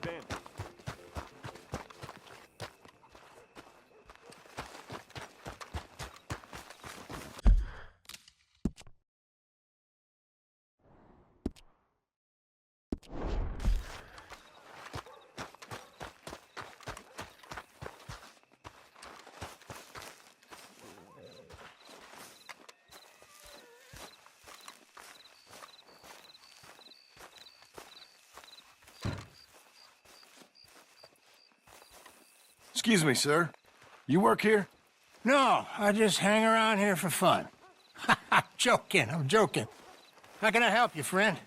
in. Excuse me, sir. You work here? No, I just hang around here for fun. I'm joking. How can I help you, friend?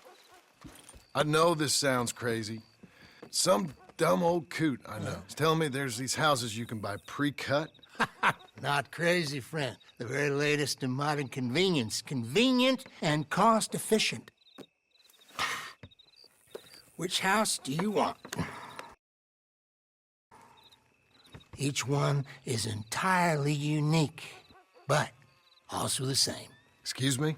I know this sounds crazy. Some dumb old coot I know is telling me there's these houses you can buy pre-cut. Not crazy, friend. The very latest in modern convenience. Convenient and cost-efficient. Which house do you want? Each one is entirely unique, but also the same. Excuse me?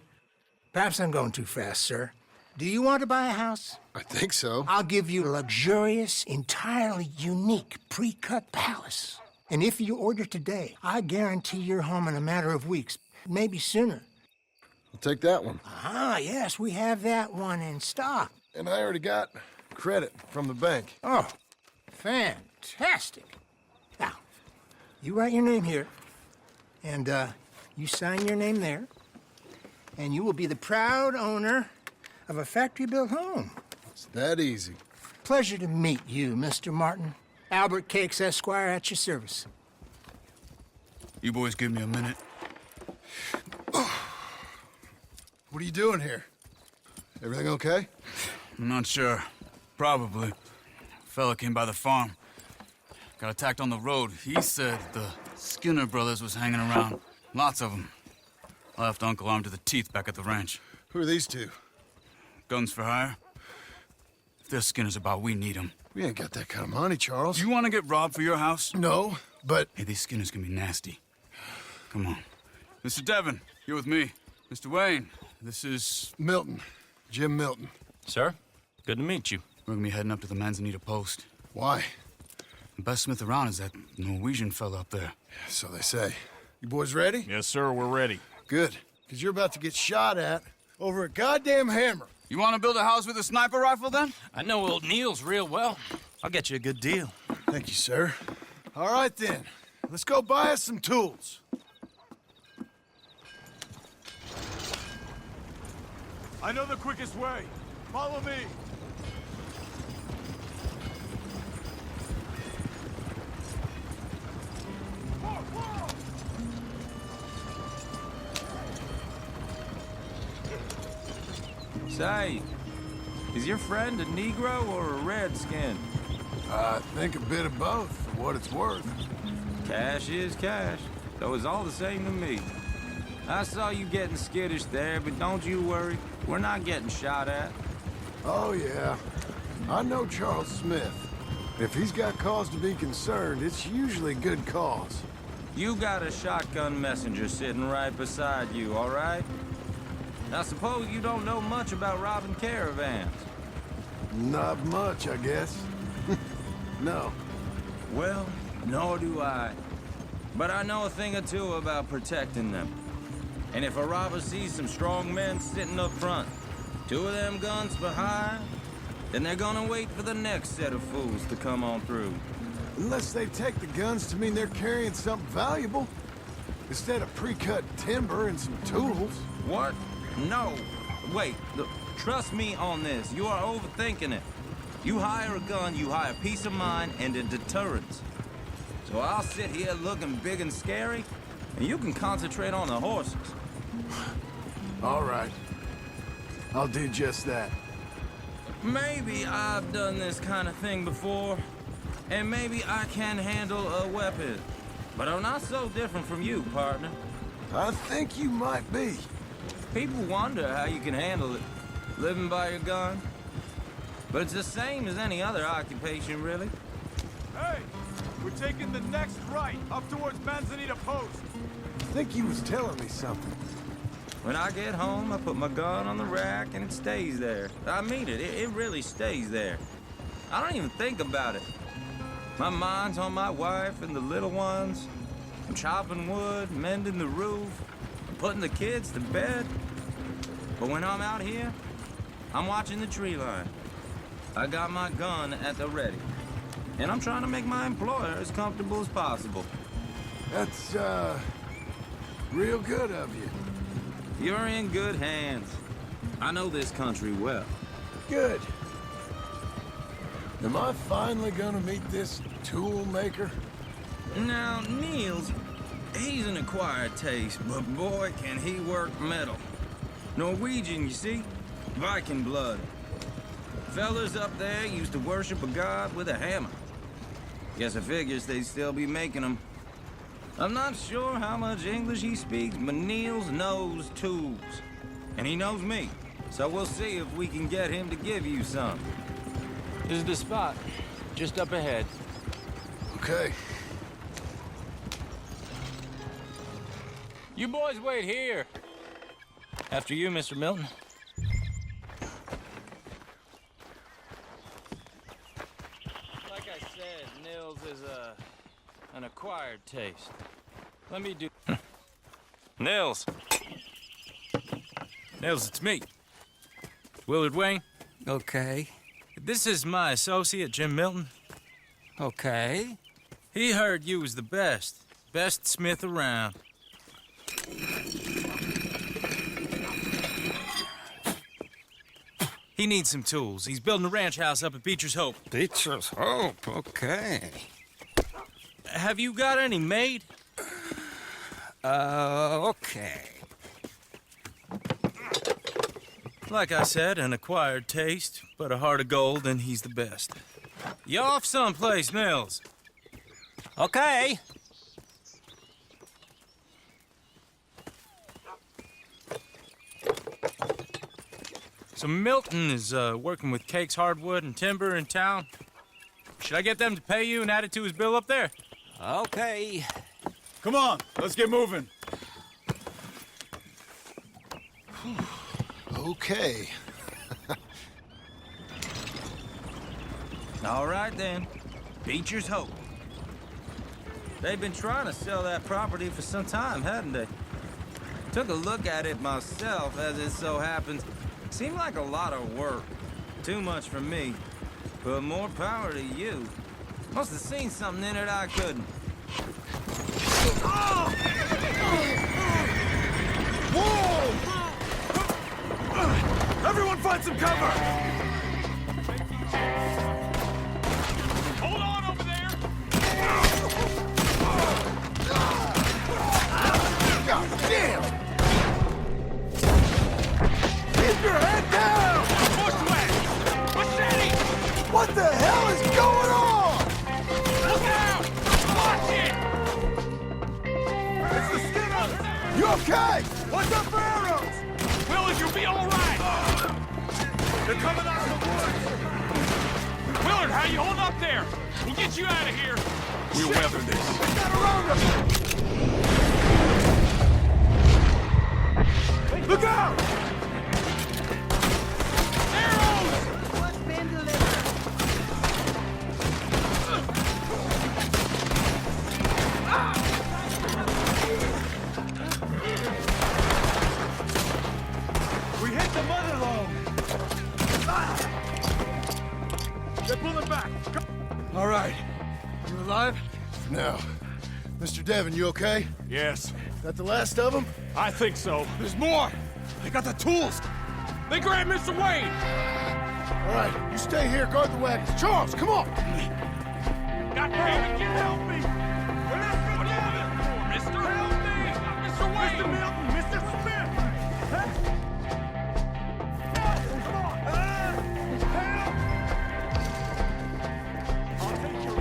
Perhaps I'm going too fast, sir. Do you want to buy a house? I think so. I'll give you a luxurious, entirely unique pre-cut palace. And if you order today, I guarantee you're home in a matter of weeks, maybe sooner. I'll take that one. Ah, yes, we have that one in stock. And I already got credit from the bank. Oh, fantastic. Now, you write your name here, and you sign your name there, and you will be the proud owner of a factory-built home. It's that easy. Pleasure to meet you, Mr. Martin. Albert Cakes, Esquire, at your service. You boys give me a minute. What are you doing here? Everything okay? I'm not sure. Probably. Fella came by the farm. Got attacked on the road. He said the Skinner brothers was hanging around. Lots of them. I left Uncle armed to the teeth back at the ranch. Who are these two? Guns for hire? If they're Skinner's about, we need them. We ain't got that kind of money, Charles. You want to get robbed for your house? No, but... Hey, these Skinners can be nasty. Come on. Mr. Devon, you're with me. Mr. Wayne, this is... Milton. Jim Milton. Sir, good to meet you. We're gonna be heading up to the Manzanita post. Why? The best smith around is that Norwegian fella up there. So they say. You boys ready? Yes, sir, we're ready. Good. Because you're about to get shot at over a goddamn hammer. You want to build a house with a sniper rifle, then? I know old Neil's real well. I'll get you a good deal. Thank you, sir. All right, then. Let's go buy us some tools. I know the quickest way. Follow me. Say, is your friend a Negro or a Redskin? I think a bit of both, for what it's worth. Cash is cash, so it's all the same to me. I saw you getting skittish there, but don't you worry. We're not getting shot at. Oh, yeah. I know Charles Smith. If he's got cause to be concerned, it's usually good cause. You got a shotgun messenger sitting right beside you, all right? I suppose you don't know much about robbing caravans. Not much, I guess. No. Well, nor do I. But I know a thing or two about protecting them. And if a robber sees some strong men sitting up front, 2 of them guns for hire, then they're gonna wait for the next set of fools to come on through. Unless they take the guns to mean they're carrying something valuable. Instead of pre-cut timber and some tools. What? No. Wait, look, trust me on this. You are overthinking it. You hire a gun, you hire peace of mind and a deterrence. So I'll sit here looking big and scary, and you can concentrate on the horses. All right. I'll do just that. Maybe I've done this kind of thing before, and maybe I can handle a weapon. But I'm not so different from you, partner. I think you might be. People wonder how you can handle it, living by your gun. But it's the same as any other occupation, really. Hey, we're taking the next right, up towards Manzanita Post. I think he was telling me something. When I get home, I put my gun on the rack and it stays there. I mean it, it really stays there. I don't even think about it. My mind's on my wife and the little ones. I'm chopping wood, mending the roof, putting the kids to bed. But when I'm out here, I'm watching the tree line. I got my gun at the ready. And I'm trying to make my employer as comfortable as possible. That's, real good of you. You're in good hands. I know this country well. Good. Am I finally gonna meet this tool maker? Now, Niels, he's an acquired taste, but boy, can he work metal. Norwegian, you see? Viking blood. Fellas up there used to worship a god with a hammer. Guess I figures they'd still be making them. I'm not sure how much English he speaks, but Niels knows tools. And he knows me, so we'll see if we can get him to give you some. This is the spot. Just up ahead. Okay. You boys wait here. After you, Mr. Milton. Like I said, Nils is an acquired taste. Let me do... Nils. Nils, it's me. Willard Wayne. Okay. This is my associate, Jim Milton. Okay. He heard you was the best. Best smith around. He needs some tools. He's building a ranch house up at Beecher's Hope. Beecher's Hope, okay. Have you got any made? Okay. Like I said, an acquired taste, but a heart of gold, and he's the best. You off someplace, Nils? Okay. So Milton is working with Cake's Hardwood and Timber in town. Should I get them to pay you and add it to his bill up there? Okay. Come on, let's get moving. Okay. All right, then. Beecher's Hope. They've been trying to sell that property for some time, hadn't they? Took a look at it myself, as it so happens. Seemed like a lot of work. Too much for me. But more power to you. Must have seen something in it I couldn't. Everyone find some cover! Hold on over there! God damn! Keep your head down! Bushwhack! Machete! What the hell is going on? Look out! Watch it! It's the Skinner! You okay? Watch out for arrows! Willard, you'll be all right! They're coming out of the woods! Willard, how you holding up there? We'll get you out of here! We'll weather this. They got around us! Look out! Arrows! What's been delivered? We hit the mother load! They're pulling back! All right. You alive? No. Mr. Devon, you okay? Yes, That the last of them? I think so. There's more! They got the tools! They grabbed Mr. Wayne! All right, you stay here, guard the wagons. Charles, come on! God damn it, help me! What are you doing? Mister, help me! Mr. Wayne! Mr. Milton! Mr. Smith! Come on! Help! I'll take you.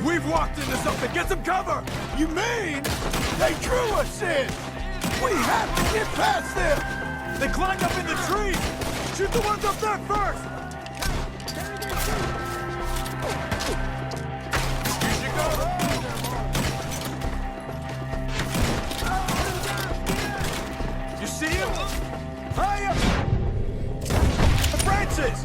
We've walked into something! Get some cover! You mean they drew us in? We have to get past them! They climbed up in the trees! Shoot the ones up there first! Here you go! You see him? Hurry up! Fences!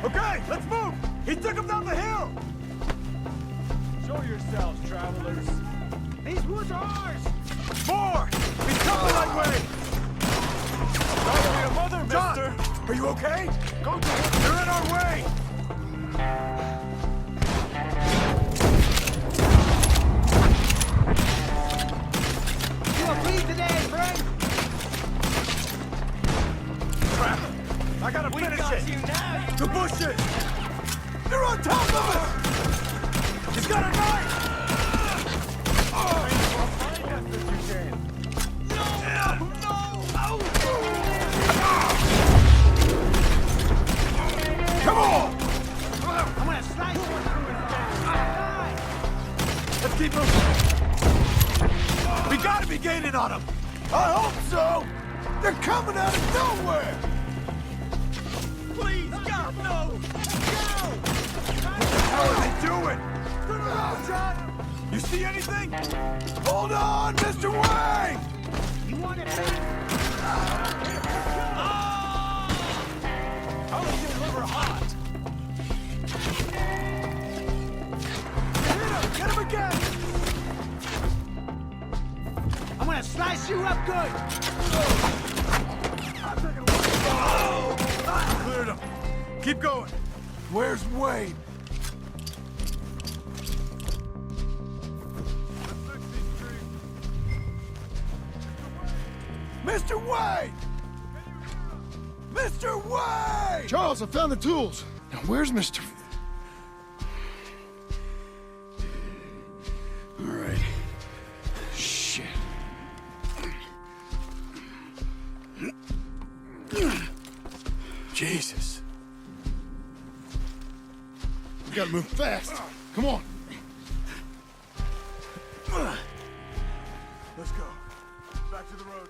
Okay, let's move! He took him down the hill! Show yourselves, travelers. These woods are ours! More! He's coming that way! Sorry for your mother, mister! Are you okay? Go to him! You're in our way! You will bleed today, friend. Crap! I gotta finish it! You now, the bushes! They're on top of us! He's got a knife! Come on! I'm gonna slice you through his Let's keep moving! We gotta be gaining on them! I hope so! They're coming out of nowhere! Please, God, no! Go! What the hell are they doing? Turn around, John! You see anything? Hold on, Mr. Wayne! You want it? I'll leave your liver hot! Hit him! Get him again! I'm gonna slice you up good. Cleared him. Keep going. Where's Wayne? Mr. Wayne! Mr. Wayne! Charles, I found the tools. Now, where's Mr. All right. Shit. Jesus. We gotta move fast. Come on. Let's go. Back to the road.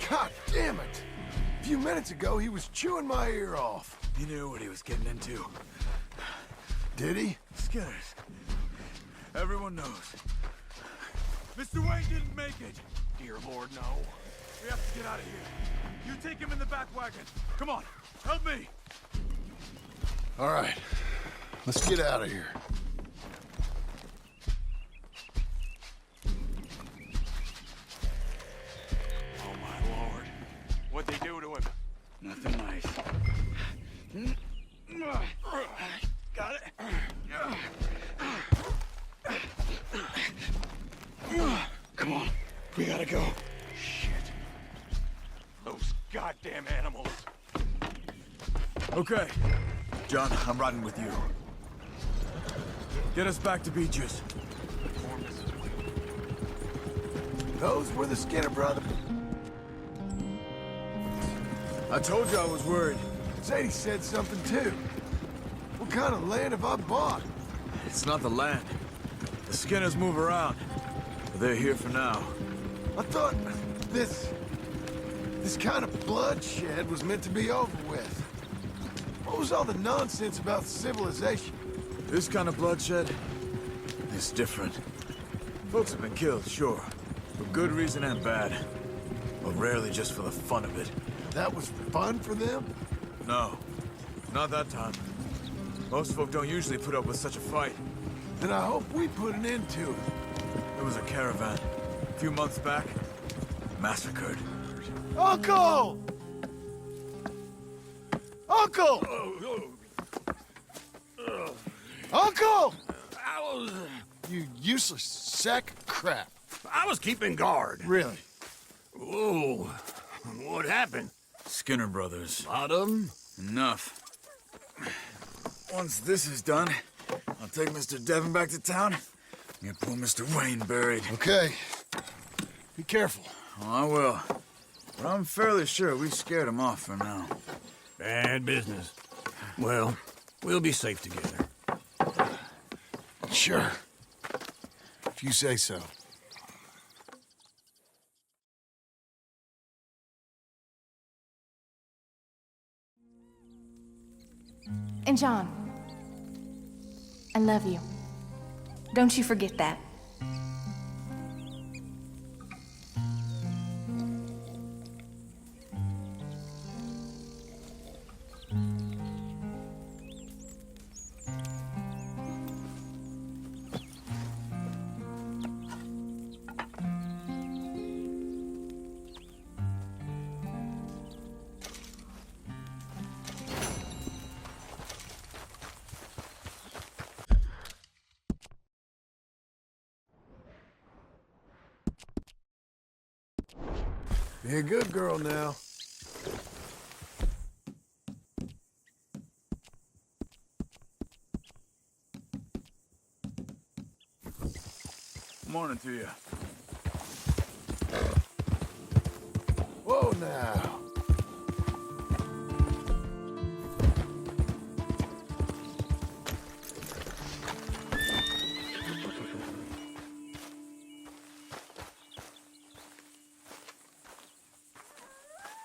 God damn it! A few minutes ago, he was chewing my ear off. He knew what he was getting into. Did he? Skinners. Everyone knows. Mr. Wayne didn't make it. Dear Lord, no. We have to get out of here. You take him in the back wagon. Come on, help me. All right. Let's get out of here. Oh, my Lord. What'd they do to him? Nothing nice. Got it. Come on, we gotta go. Shit. Those goddamn animals. Okay. John, I'm riding with you. Get us back to Beaches. Those were the Skinner brothers. I told you I was worried. Sadie said something too. What kind of land have I bought? It's not the land. The Skinners move around. But they're here for now. I thought this kind of bloodshed was meant to be over with. What was all the nonsense about civilization? This kind of bloodshed is different. Folks have been killed, sure. For good reason and bad. But rarely just for the fun of it. That was fun for them? No. Not that time. Most folk don't usually put up with such a fight. Then I hope we put an end to it. There was a caravan. A few months back. Massacred. Uncle! Uncle! Uncle! You useless sack of crap. I was keeping guard. Really? Whoa. What happened? Skinner brothers. Lot of 'em? Enough. Once this is done, I'll take Mr. Devon back to town. Get poor Mr. Wayne buried. Okay. Be careful. Oh, I will. But I'm fairly sure we scared him off for now. Bad business. Well, we'll be safe together. Sure. If you say so. And John, I love you. Don't you forget that. Be a good girl now. Morning to you. Whoa now.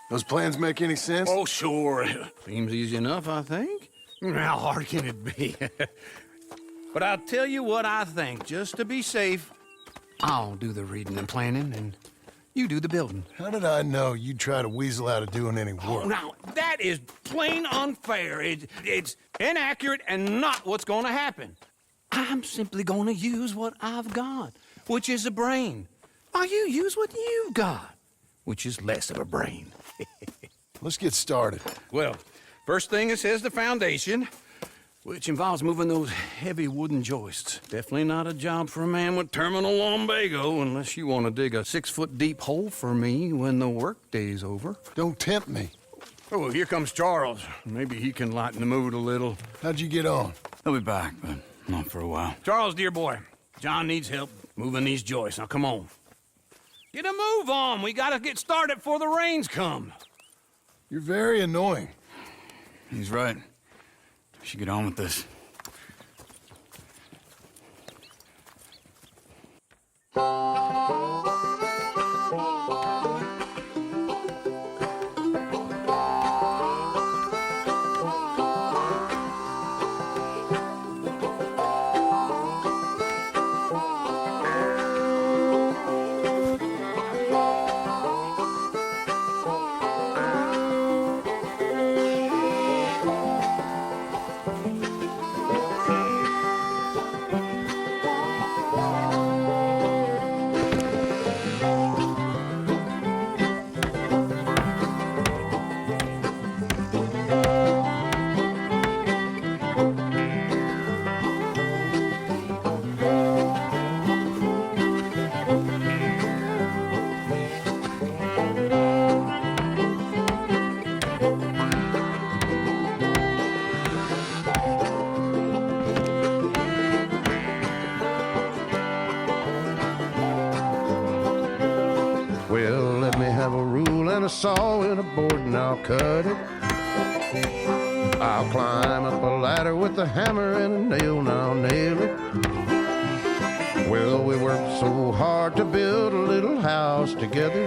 Those plans make any sense? Oh, sure. Seems easy enough, I think. How hard can it be? But I'll tell you what I think. Just to be safe, I'll do the reading and planning, and you do the building. How did I know you'd try to weasel out of doing any work? Now, that is plain unfair. It's inaccurate and not what's going to happen. I'm simply going to use what I've got, which is a brain. While you use what you've got, which is less of a brain. Let's get started. Well, first thing it says the foundation, which involves moving those heavy wooden joists. Definitely not a job for a man with terminal lumbago, unless you want to dig a 6-foot deep hole for me when the workday's over. Don't tempt me. Oh, here comes Charles. Maybe he can lighten the mood a little. How'd you get on? He'll be back, but not for a while. Charles, dear boy, John needs help moving these joists. Now, come on. Get a move on. We gotta get started before the rains come. You're very annoying. He's right. We should get on with this. Well, let me have a rule and a saw and a board and I'll cut it. I'll climb up a ladder with a hammer and a nail and I'll nail it. Well, we worked so hard to build a little house together.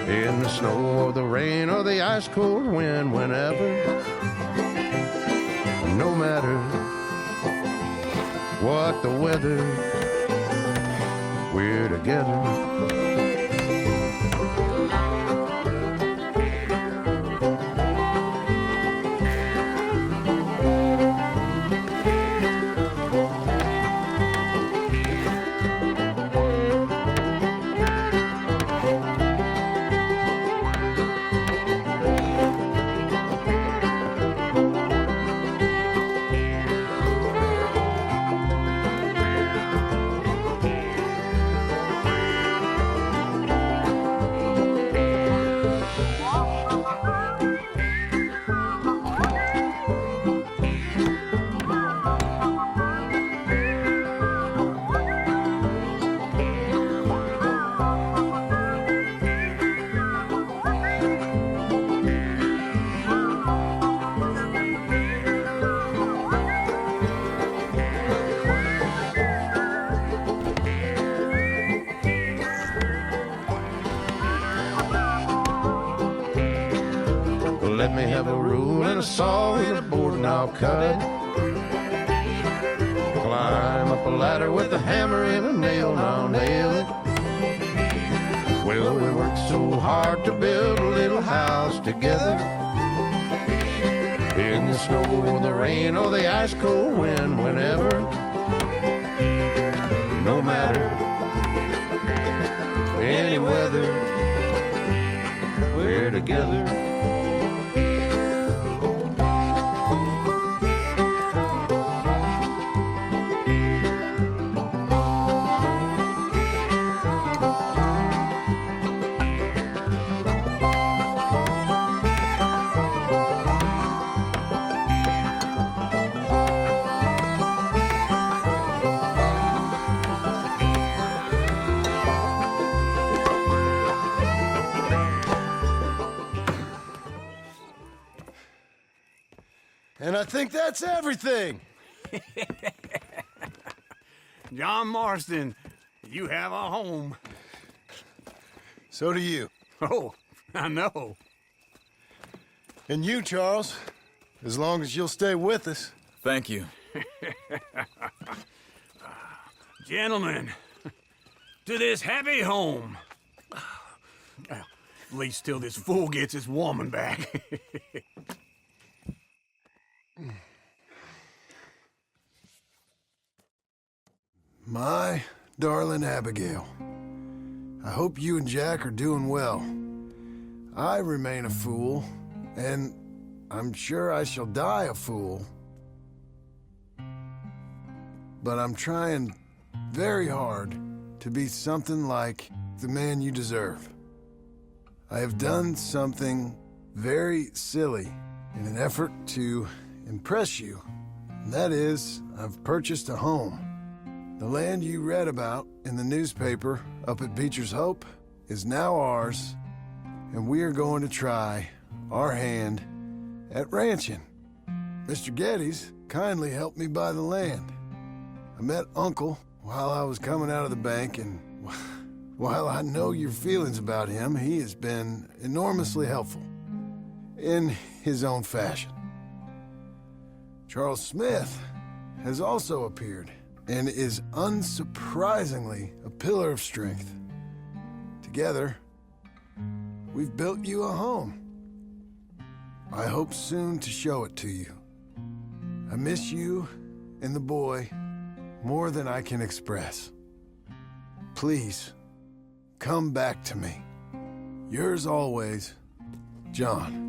In the snow or the rain or the ice cold wind, whenever. No matter what the weather, we're together. saw and a board and I'll cut it. Climb up a ladder with a hammer and a nail and I'll nail it. Well, we worked so hard to build a little house together. In the snow or the rain or the ice cold wind, whenever. No matter any weather, we're together. And I think that's everything. John Marston, you have a home. So do you. Oh, I know. And you, Charles, as long as you'll stay with us. Thank you. Gentlemen, to this happy home. Well, at least till this fool gets his woman back. My darling Abigail, I hope you and Jack are doing well. I remain a fool, and I'm sure I shall die a fool. But I'm trying very hard to be something like the man you deserve. I have done something very silly in an effort to impress you. And that is, I've purchased a home. The land you read about in the newspaper up at Beecher's Hope is now ours, and we are going to try our hand at ranching. Mr. Geddes kindly helped me buy the land. I met Uncle while I was coming out of the bank, and while I know your feelings about him, he has been enormously helpful in his own fashion. Charles Smith has also appeared and is unsurprisingly a pillar of strength. Together, we've built you a home. I hope soon to show it to you. I miss you and the boy more than I can express. Please, come back to me. Yours always, John.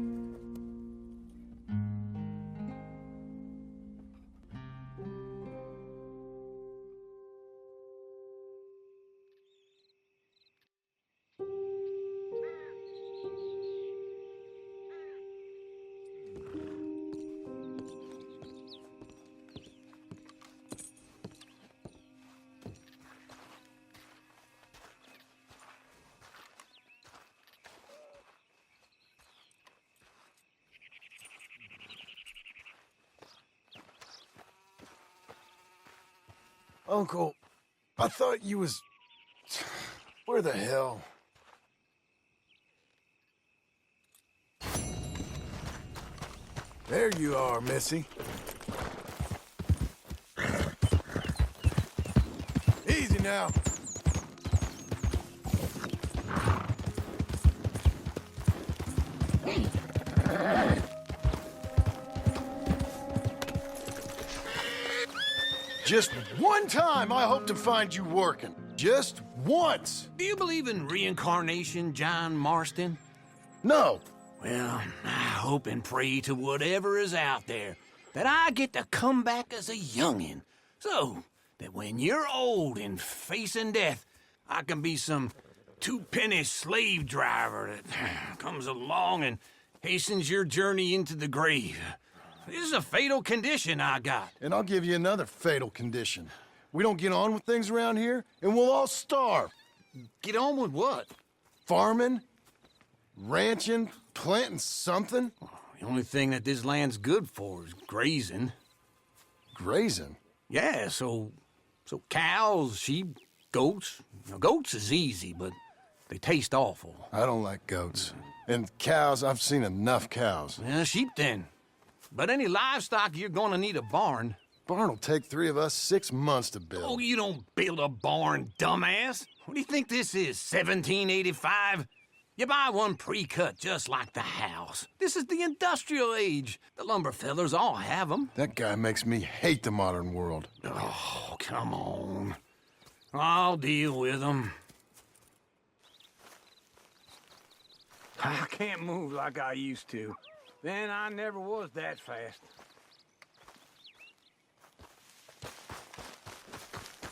Uncle, I thought you was... Where the hell? There you are, Missy. Easy now. Just one time I hope to find you working. Just once. Do you believe in reincarnation, John Marston? No. Well, I hope and pray to whatever is out there that I get to come back as a youngin', so that when you're old and facing death, I can be some two-penny slave driver that comes along and hastens your journey into the grave. This is a fatal condition I got. And I'll give you another fatal condition. We don't get on with things around here, and we'll all starve. Get on with what? Farming, ranching, planting something. The only thing that this land's good for is grazing. Grazing? Yeah, so cows, sheep, goats. Now, goats is easy, but they taste awful. I don't like goats. And cows, I've seen enough cows. Yeah, sheep then. But any livestock, you're gonna need a barn. Barn will take 3 of us 6 months to build. Oh, you don't build a barn, dumbass. What do you think this is, 1785? You buy one pre-cut just like the house. This is the industrial age. The lumber fellers all have them. That guy makes me hate the modern world. Oh, come on. I'll deal with them. I can't move like I used to. Then I never was that fast.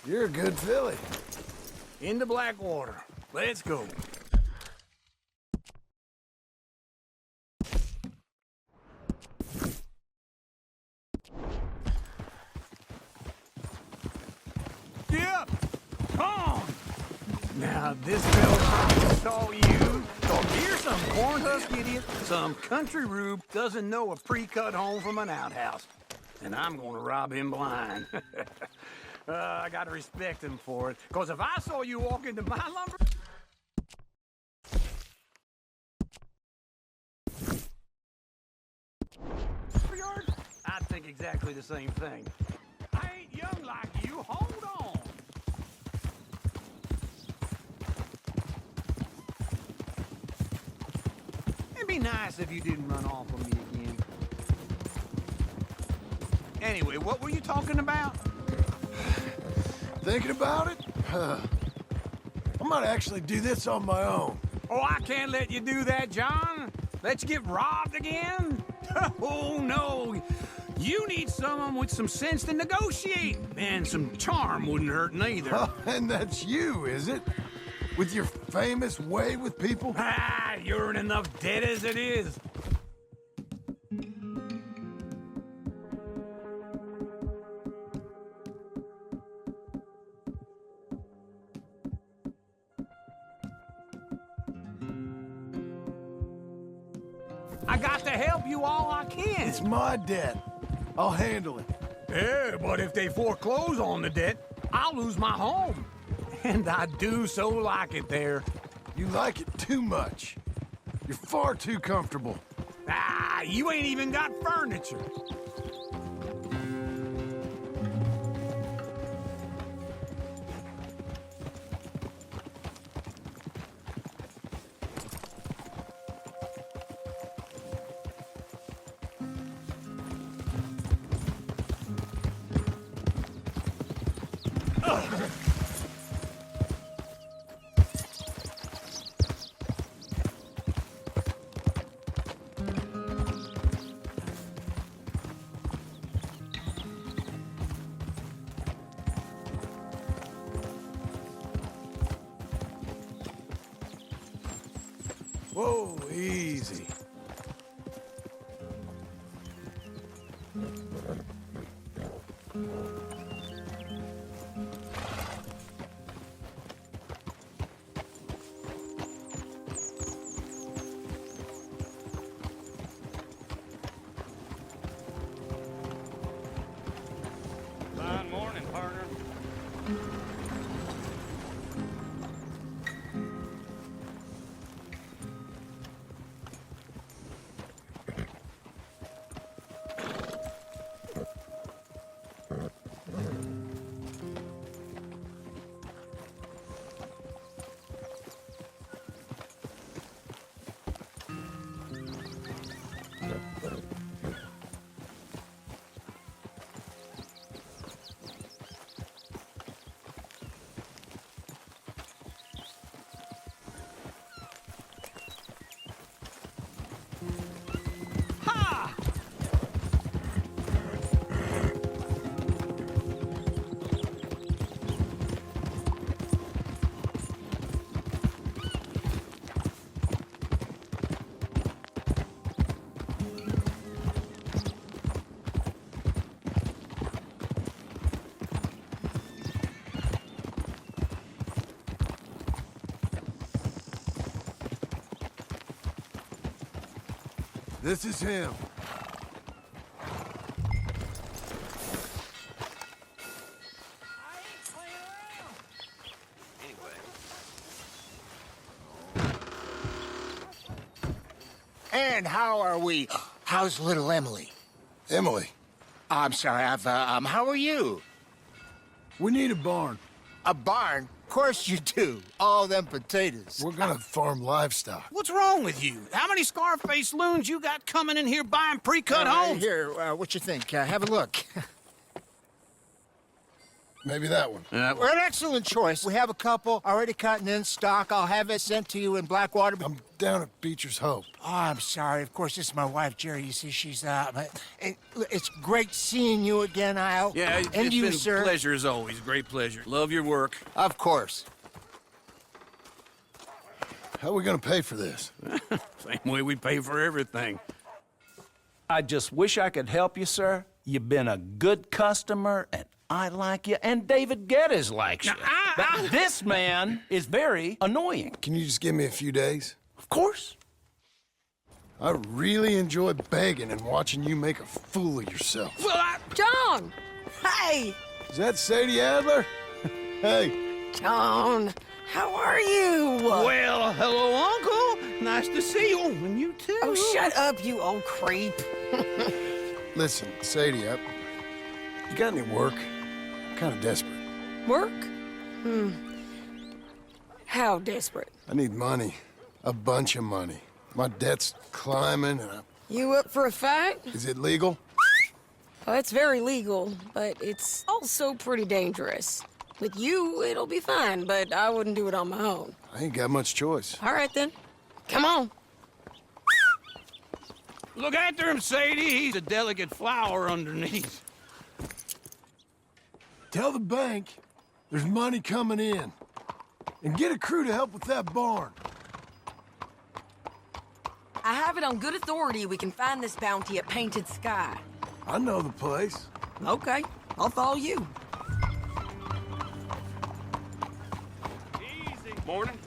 You're a good filly. Into Blackwater. Let's go. Yep. Come on. Now, this fella saw you. So here's some corn husk idiot, some country rube doesn't know a pre-cut home from an outhouse. And I'm gonna rob him blind. I gotta respect him for it. Because if I saw you walk into my lumber... yard, I'd think exactly the same thing. I ain't young like you. Hold on. It'd be nice if you didn't run off on me again. Anyway, what were you talking about? Thinking about it? I might actually do this on my own. Oh, I can't let you do that, John. Let you get robbed again? Oh, no. You need someone with some sense to negotiate. And some charm wouldn't hurt neither. Oh, and that's you, is it? With your famous way with people? Ah, you're in enough debt as it is. I got to help you all I can. It's my debt. I'll handle it. Yeah, but if they foreclose on the debt, I'll lose my home. And I do so like it there. You like it too much. You're far too comfortable. Ah, you ain't even got furniture. Whoa, easy. Fine morning, partner. This is him. And how are we? How's little Emily? Emily, I'm sorry, how are you? we need a barn. A barn? Of course you do. All them potatoes. We're gonna farm livestock. What's wrong with you? How many Scarface loons you got coming in here buying pre-cut homes? Here, what you think? Have a look. Maybe that one. We're an excellent choice. We have a couple already cut and in stock. I'll have it sent to you in Blackwater. I'm down at Beecher's Hope. Oh, I'm sorry. Of course, this is my wife, Jerry. You see, she's it's great seeing you again, Al. Yeah, and it's you, been sir. a pleasure as always. Great pleasure. Love your work. Of course. How are we gonna pay for this? Same way we pay for everything. I just wish I could help you, sir. You've been a good customer, and I like you, and David Geddes likes you. But this man is very annoying. Can you just give me a few days? Of course. I really enjoy begging and watching you make a fool of yourself. John! Hey! Is that Sadie Adler? Hey. John, how are you? Well, hello, Uncle. Nice to see you. And you too. Oh, shut up, you old creep. Listen, Sadie, you got any work? I'm kind of desperate. Work? How desperate? I need money. A bunch of money. My debt's climbing and You up for a fight? Is it legal? Well, it's very legal, but it's also pretty dangerous. With you, it'll be fine, but I wouldn't do it on my own. I ain't got much choice. All right, then. Come on. Look after him, Sadie. He's a delicate flower underneath. Tell the bank there's money coming in. And get a crew to help with that barn. I have it on good authority we can find this bounty at Painted Sky. I know the place. Okay, I'll follow you. Easy. Morning.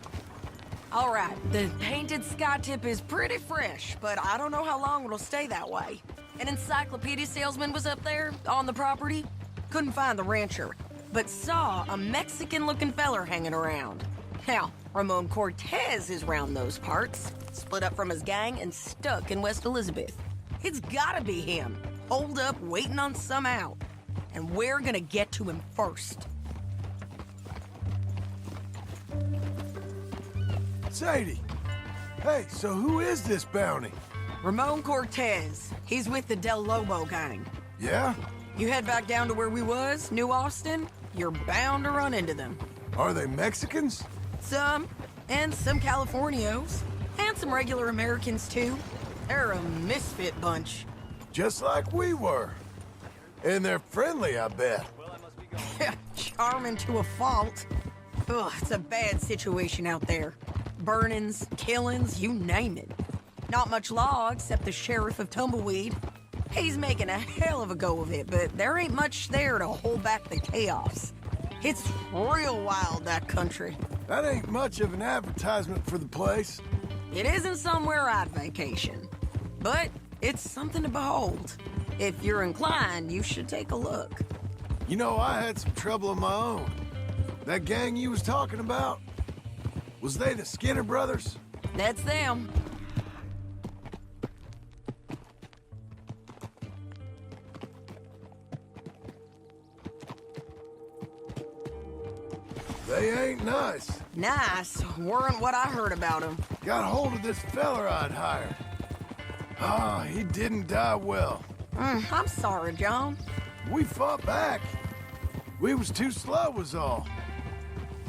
All right, the Painted Sky tip is pretty fresh, but I don't know how long it'll stay that way. An encyclopedia salesman was up there on the property. Couldn't find the rancher, but saw a Mexican-looking feller hanging around. Now, Ramon Cortez is round those parts, split up from his gang and stuck in West Elizabeth. It's gotta be him, holed up waiting on some out. And we're gonna get to him first. Sadie. Hey, so who is this bounty? Ramon Cortez. He's with the Del Lobo gang. Yeah? You head back down to where we was, New Austin, you're bound to run into them. Are they Mexicans? Some, and some Californios, and some regular Americans too. They're a misfit bunch. Just like we were. And they're friendly, I bet. Charming to a fault. Ugh, it's a bad situation out there. Burnings, killings, you name it. Not much law except the sheriff of Tumbleweed. He's making a hell of a go of it, but there ain't much there to hold back the chaos. It's real wild, that country. That ain't much of an advertisement for the place. It isn't somewhere I'd vacation, but it's something to behold. If you're inclined, you should take a look. You know, I had some trouble of my own. That gang you was talking about, was they the Skinner brothers? That's them. They ain't nice. Nice. Weren't what I heard about them. Got hold of this feller I'd hired. Ah, he didn't die well. I'm sorry, John. We fought back. We was too slow was all.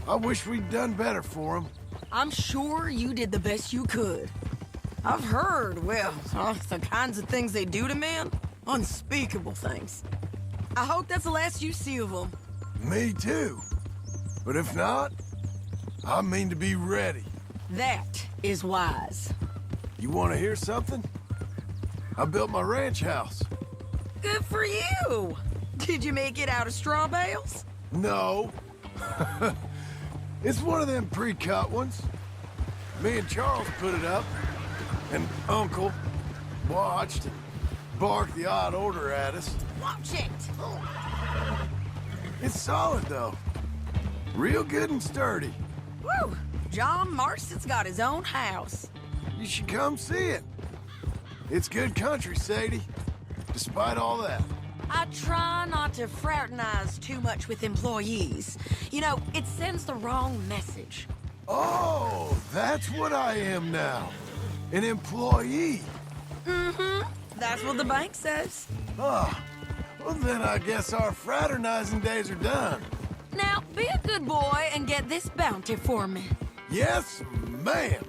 I wish we'd done better for him. I'm sure you did the best you could. I've heard, well, the kinds of things they do to men. Unspeakable things. I hope that's the last you see of them. Me too. But if not, I mean to be ready. That is wise. You want to hear something? I built my ranch house. Good for you. Did you make it out of straw bales? No. It's one of them pre-cut ones. Me and Charles put it up, and Uncle watched and barked the odd order at us. Watch it. It's solid, though. Real good and sturdy. Woo! John Marston's got his own house. You should come see it. It's good country, Sadie. despite all that. I try not to fraternize too much with employees. You know, it sends the wrong message. Oh, that's what I am now. An employee. Mm-hmm. That's what the bank says. Ah, well then I guess our fraternizing days are done. Now, be a good boy and get this bounty for me. Yes, ma'am.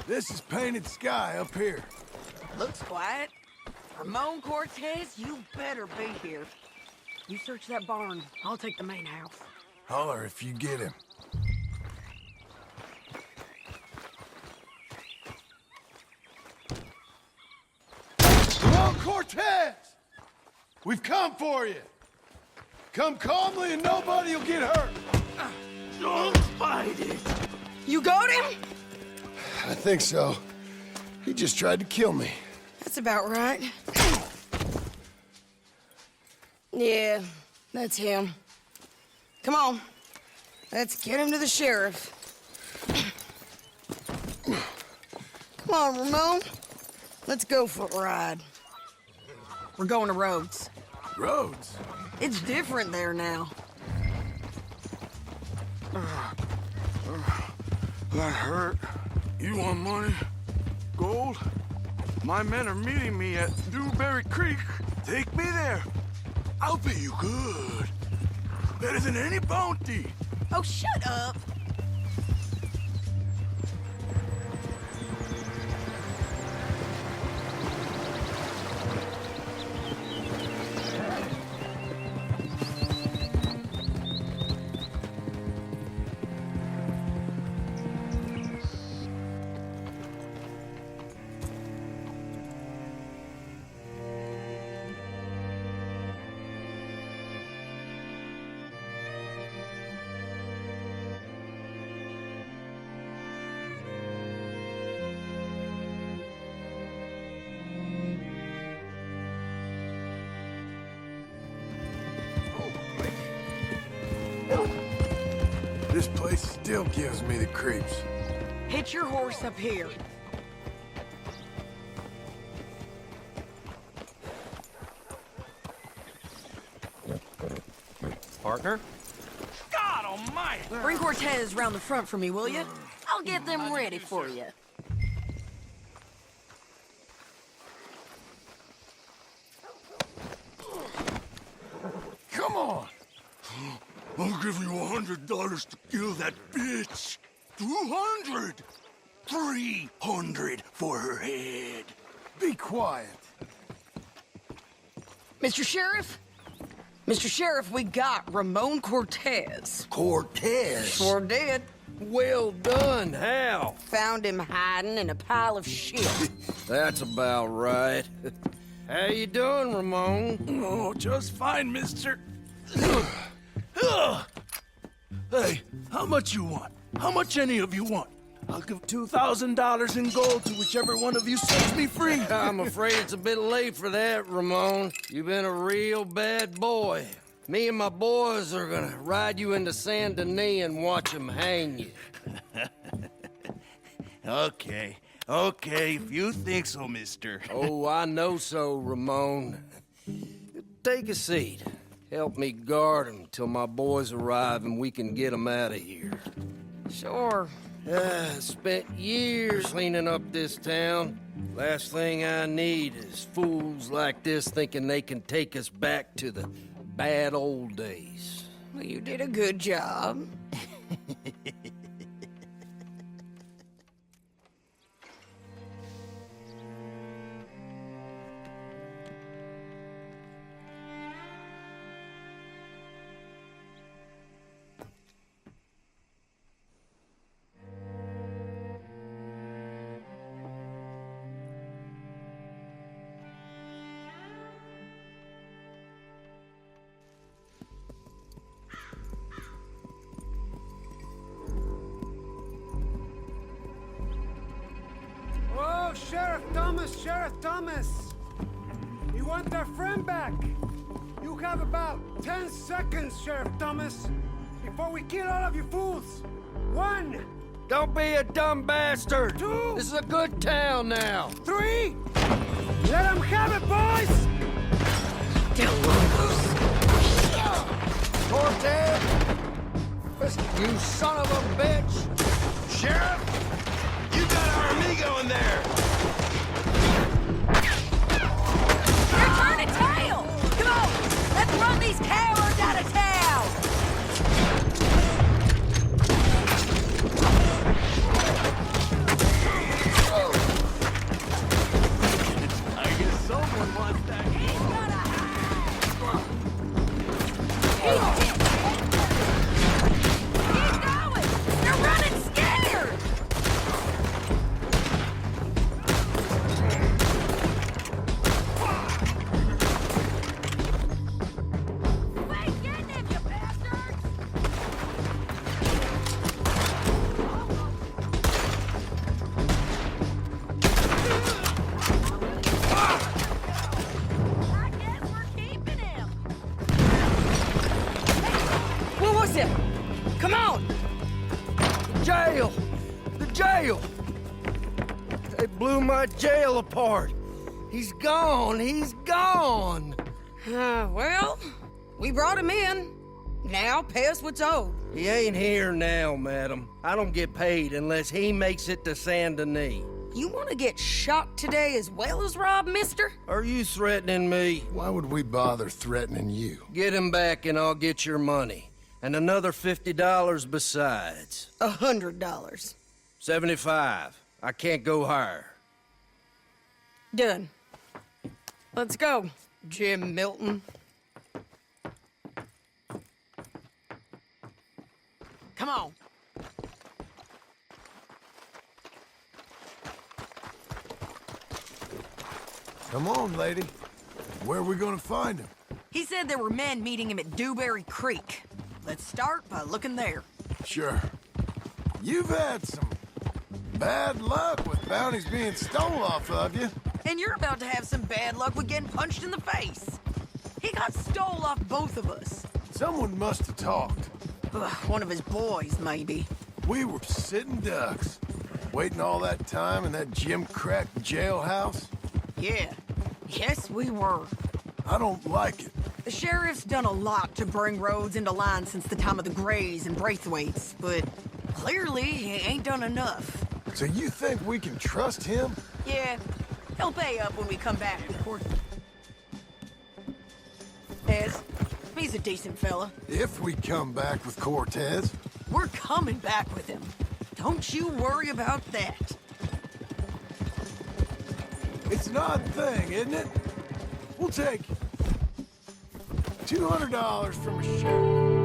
This is Painted Sky up here. Looks quiet. Ramon Cortez, you better be here. You search that barn. I'll take the main house. Holler if you get him. Ramon Cortez! We've come for you. Come calmly and nobody will get hurt. Don't fight it. You got him? I think so. He just tried to kill me. That's about right. Yeah, that's him. Come on. Let's get him to the sheriff. Come on, Ramon. Let's go for a ride. We're going to Rhodes. Rhodes? It's different there now. That hurt. You want money? Gold? My men are meeting me at Dewberry Creek. Take me there. I'll pay you good. Better than any bounty. Oh, shut up. This place still gives me the creeps. Hitch your horse up here. Partner? God almighty! Bring Cortez round the front for me, will you? I'll get them ready for you. give you $100 to kill that bitch. 200. 300 for her head. Be quiet. Mr. Sheriff? Mr. Sheriff, we got Ramon Cortez. Cortez? Sure did. Well done, Hal. Found him hiding in a pile of shit. That's about right. How you doing, Ramon? Oh, just fine, mister. Hey, how much you want? How much any of you want? I'll give $2,000 in gold to whichever one of you sets me free. I'm afraid it's a bit late for that, Ramon. You've been a real bad boy. Me and my boys are gonna ride you into Saint Denis and watch them hang you. Okay, if you think so, mister. Oh, I know so, Ramon. Take a seat. Help me guard them till my boys arrive and we can get them out of here. Sure. Spent years cleaning up this town. Last thing I need is fools like this thinking they can take us back to the bad old days. Well, you did a good job. Sheriff Thomas! We want our friend back! You have about 10 seconds, Sheriff Thomas, before we kill all of you fools! 1! Don't be a dumb bastard! 2! This is a good town now! 3! Let them have it, boys! Cortez! You son of a bitch! Sheriff! You got our amigo in there! Turn a tail! Come on! Let's run these cowards out of town! I guess someone wants that. He's gonna hide! He's Keep going! They're running scared! Come on! Jail! The jail! They blew my jail apart. He's gone. He's gone. Well, we brought him in. Now pay us what's owed. He ain't here now, madam. I don't get paid unless he makes it to Saint Denis. You want to get shot today as well as Rob, mister? Are you threatening me? Why would we bother threatening you? Get him back and I'll get your money. And another $50 besides. $100. 75. I can't go higher. Done. Let's go, Jim Milton. Come on. Come on, lady. Where are we gonna find him? He said there were men meeting him at Dewberry Creek. Let's start by looking there. Sure. You've had some bad luck with bounties being stole off of you. And you're about to have some bad luck with getting punched in the face. He got stole off both of us. Someone must have talked. Ugh, one of his boys, maybe. We were sitting ducks, waiting all that time in that gim-crack jailhouse. Yeah. Yes, we were. I don't like it. The sheriff's done a lot to bring roads into line since the time of the Greys and Braithwaites, but clearly he ain't done enough. So you think we can trust him? Yeah, he'll pay up when we come back, of course. Ez, meet He's a decent fella. If we come back with Cortez. We're coming back with him. Don't you worry about that. It's an odd thing, isn't it? We'll take $200 from a sheriff.